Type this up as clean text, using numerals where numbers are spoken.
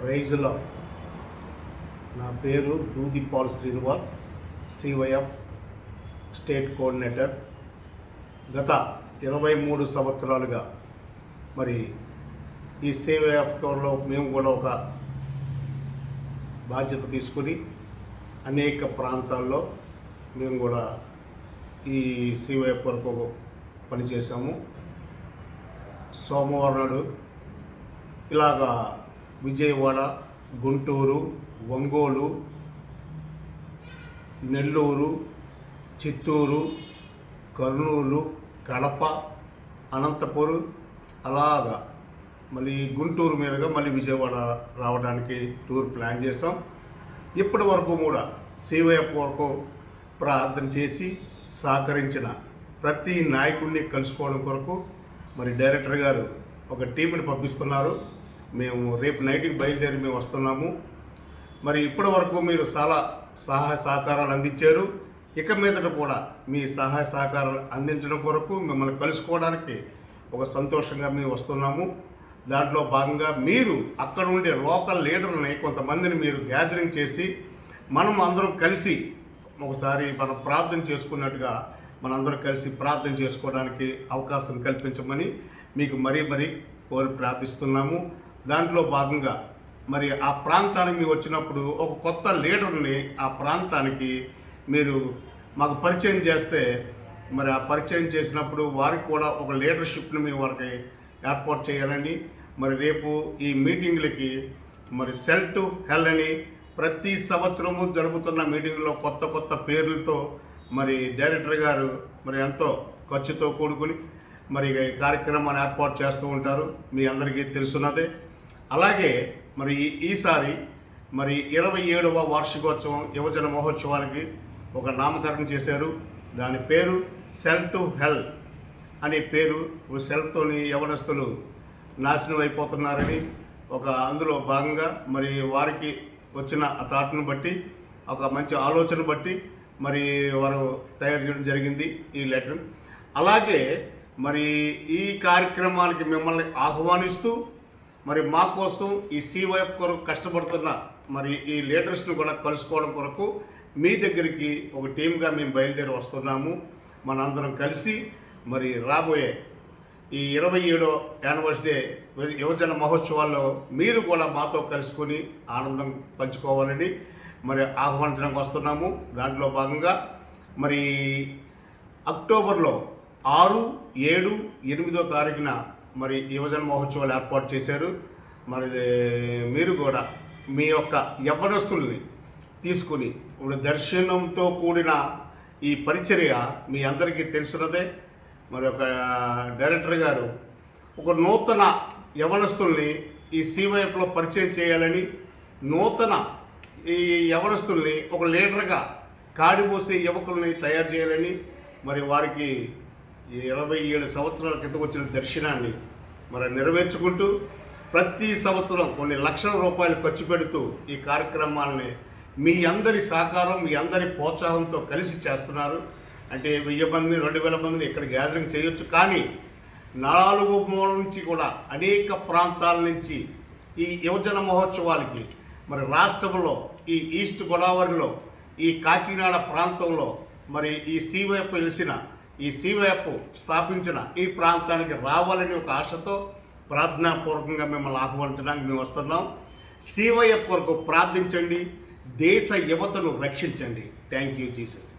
ప్రైజ్లో నా పేరు దూదిపాల్ శ్రీనివాస్, సివైఎఫ్ స్టేట్ కోఆర్డినేటర్. గత 23 సంవత్సరాలుగా మరి ఈ సివైఎఫ్లో మేము కూడా ఒక బాధ్యత తీసుకుని అనేక ప్రాంతాల్లో మేము కూడా ఈ సివైఎఫ్ వరకు పనిచేసాము. సోమవారం నాడు ఇలాగా విజయవాడ, గుంటూరు, ఒంగోలు, నెల్లూరు, చిత్తూరు, కర్నూలు, కడప, అనంతపురం, అలాగా మళ్ళీ గుంటూరు మీదుగా మళ్ళీ విజయవాడ రావడానికి టూర్ ప్లాన్ చేసాం. ఇప్పటి వరకు కూడా సివైఎఫ్ వరకు ప్రార్థన చేసి సహకరించిన ప్రతి నాయకుడిని కలుసుకోవడం కొరకు మరి డైరెక్టర్ గారు ఒక టీంని పంపిస్తున్నారు. మేము రేపు నైట్కి బయలుదేరి మేము వస్తున్నాము. మరి ఇప్పటి వరకు మీరు చాలా సహాయ సహకారాలు అందించారు. ఇక మీదట కూడా మీ సహాయ సహకారాలు అందించడం కొరకు మిమ్మల్ని కలుసుకోవడానికి ఒక సంతోషంగా మేము వస్తున్నాము. దాంట్లో భాగంగా మీరు అక్కడ ఉండే లోకల్ లీడర్ని కొంతమందిని మీరు గ్యాదరింగ్ చేసి మనం అందరం కలిసి ఒకసారి మనం ప్రార్థన చేసుకున్నట్టుగా మనందరం కలిసి ప్రార్థన చేసుకోవడానికి అవకాశం కల్పించమని మీకు మరీ కోరి ప్రార్థిస్తున్నాము. దాంట్లో భాగంగా మరి ఆ ప్రాంతానికి మీరు వచ్చినప్పుడు ఒక కొత్త లీడర్ని ఆ ప్రాంతానికి మీరు మాకు పరిచయం చేస్తే మరి ఆ పరిచయం చేసినప్పుడు వారికి కూడా ఒక లీడర్షిప్ని మేము వారికి ఏర్పాటు చేయాలని మరి రేపు ఈ మీటింగ్లకి మరి సెల్ టు హెల్ అని ప్రతి సంవత్సరము జరుగుతున్న మీటింగ్లో కొత్త పేర్లతో మరి డైరెక్టర్ గారు మరి ఎంతో ఖర్చుతో కూడుకుని మరి ఈ కార్యక్రమాన్ని ఏర్పాటు చేస్తూ ఉంటారు, మీ అందరికీ తెలుసున్నదే. అలాగే మరి ఈసారి మరి 27వ వార్షికోత్సవం యువజన మహోత్సవానికి ఒక నామకరణం చేశారు. దాని పేరు సెల్ టు హెల్ అనే పేరు. సెల్తోని యవనస్తులు నాశనం అయిపోతున్నారని అందులో భాగంగా మరి వారికి వచ్చిన ఆ థాట్ను బట్టి ఒక మంచి ఆలోచన బట్టి మరి వారు తయారు చేయడం జరిగింది ఈ లెటర్. అలాగే మరి ఈ కార్యక్రమానికి మిమ్మల్ని ఆహ్వానిస్తూ మరి మా కోసం ఈ సివైఎఫ్ కొరకు కష్టపడుతున్న మరి ఈ లీడర్స్ని కూడా కలుసుకోవడం కొరకు మీ దగ్గరికి ఒక టీమ్గా మేము బయలుదేరి వస్తున్నాము. మనందరం కలిసి మరి రాబోయే ఈ 27వ యానివర్సరీ యువజన మహోత్సవాల్లో మీరు కూడా మాతో కలుసుకొని ఆనందం పంచుకోవాలని మరి ఆహ్వానించడానికి వస్తున్నాము. దాంట్లో భాగంగా మరి అక్టోబర్లో 6, 7, 8వ తారీఖున మరి యువజన మహోత్సవాలు ఏర్పాటు చేశారు. మరి మీరు కూడా మీ యొక్క యవ్వనస్తుల్ని తీసుకుని ఇప్పుడు దర్శనంతో కూడిన ఈ పరిచర్య మీ అందరికీ తెలుసున్నదే. మరి ఒక డైరెక్టర్ గారు ఒక నూతన యవ్వనస్తుల్ని ఈ సివైఎఫ్లో పరిచయం చేయాలని, నూతన ఈ యవ్వనస్తుల్ని ఒక లీడర్గా కాడిపోసే యువకుల్ని తయారు చేయాలని మరి వారికి 27 సంవత్సరాల క్రితం వచ్చిన దర్శనాన్ని మరి నెరవేర్చుకుంటూ ప్రతి సంవత్సరం కొన్ని లక్షల రూపాయలు ఖర్చు పెడుతూ ఈ కార్యక్రమాలని మీ అందరి సహకారం, మీ అందరి ప్రోత్సాహంతో కలిసి చేస్తున్నారు. అంటే 1000 మందిని, 2000 మందిని ఇక్కడ గ్యాదరింగ్ చేయొచ్చు. కానీ 4 మూల నుంచి కూడా అనేక ప్రాంతాల నుంచి ఈ యువజన మహోత్సవాలకి మరి రాష్ట్రంలో ఈ ఈస్ట్ గోదావరిలో ఈ కాకినాడ ప్రాంతంలో మరి ఈ సివైఎఫ్ వెలిసిన ఈ సివైఎఫ్ స్థాపించిన ఈ ప్రాంతానికి రావాలని ఒక ఆశతో ప్రార్థనాపూర్వకంగా మిమ్మల్ని ఆహ్వానించడానికి మేము వస్తున్నాం. సివైఎఫ్ కొరకు ప్రార్థించండి, దేశ యువతను రక్షించండి. Thank you Jesus.